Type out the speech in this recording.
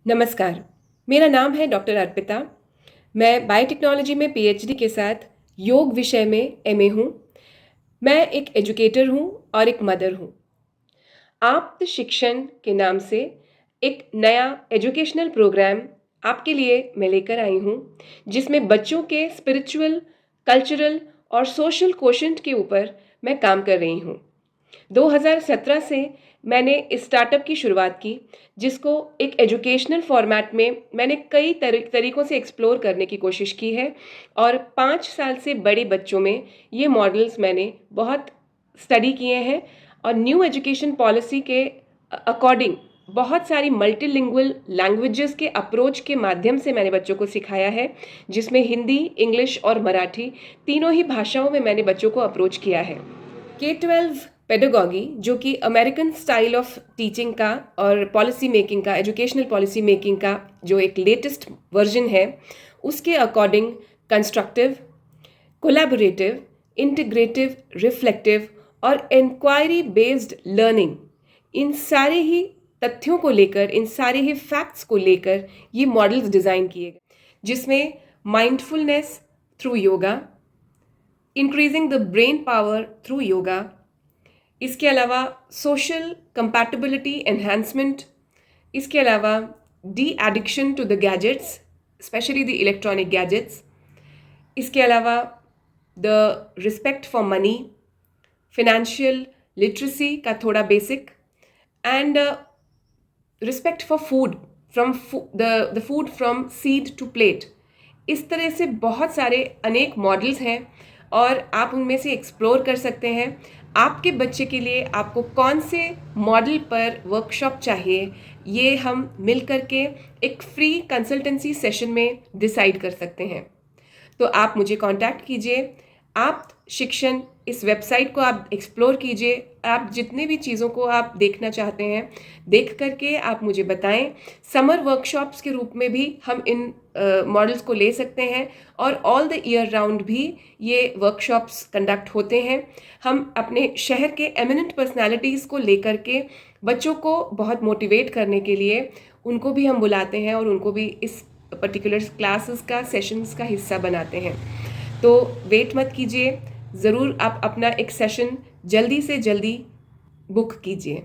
नमस्कार, मेरा नाम है डॉक्टर अर्पिता। मैं बायोटेक्नोलॉजी में पीएचडी के साथ योग विषय में एमए हूँ। मैं एक एजुकेटर हूँ और एक मदर हूँ। आप्त शिक्षण के नाम से एक नया एजुकेशनल प्रोग्राम आपके लिए मैं लेकर आई हूँ, जिसमें बच्चों के स्पिरिचुअल, कल्चरल और सोशल कोशेंट के ऊपर मैं काम कर रही हूँ। 2017 से मैंने इस स्टार्टअप की शुरुआत की, जिसको एक एजुकेशनल फॉर्मेट में मैंने कई तरीकों से एक्सप्लोर करने की कोशिश की है और 5 साल से बड़े बच्चों में ये मॉडल्स मैंने बहुत स्टडी किए हैं और न्यू एजुकेशन पॉलिसी के अकॉर्डिंग बहुत सारी मल्टीलिंगुअल लैंग्वेजेस के अप्रोच के माध्यम से मैंने बच्चों को सिखाया है, जिसमें हिंदी, इंग्लिश और मराठी तीनों ही भाषाओं में मैंने बच्चों को अप्रोच किया है। K-12 पेडागॉजी, जो कि अमेरिकन स्टाइल ऑफ टीचिंग का और पॉलिसी मेकिंग का, एजुकेशनल पॉलिसी मेकिंग का जो एक लेटेस्ट वर्जन है, उसके according constructive, collaborative, integrative, reflective और इंक्वायरी बेस्ड लर्निंग, इन सारे ही तथ्यों को लेकर, इन सारे ही फैक्ट्स को लेकर ये मॉडल्स डिज़ाइन किए गए, जिसमें mindfulness through yoga, increasing the brain power through yoga, इसके अलावा सोशल कंपैटिबिलिटी एनहांसमेंट, इसके अलावा de addiction to the gadgets, especially the electronic gadgets, इसके अलावा the respect for money, financial literacy का थोड़ा basic and respect for food, from the food from seed to plate. इस तरह से बहुत सारे अनेक मॉडल्स हैं और आप उनमें से एक्सप्लोर कर सकते हैं। आपके बच्चे के लिए आपको कौन से मॉडल पर वर्कशॉप चाहिए, ये हम मिल कर के एक फ्री कंसल्टेंसी सेशन में डिसाइड कर सकते हैं। तो आप मुझे कांटेक्ट कीजिए। आप शिक्षण इस वेबसाइट को आप एक्सप्लोर कीजिए। आप जितने भी चीज़ों को आप देखना चाहते हैं, देख करके आप मुझे बताएं। समर वर्कशॉप्स के रूप में भी हम इन मॉडल्स को ले सकते हैं और ऑल द ईयर राउंड भी ये वर्कशॉप्स कंडक्ट होते हैं। हम अपने शहर के एमिनेंट पर्सनालिटीज़ को लेकर के बच्चों को बहुत मोटिवेट करने के लिए उनको भी हम बुलाते हैं और उनको भी इस पर्टिकुलर क्लासेस का, सेशंस का हिस्सा बनाते हैं। तो वेट मत कीजिए, ज़रूर आप अपना एक सेशन जल्दी से जल्दी बुक कीजिए।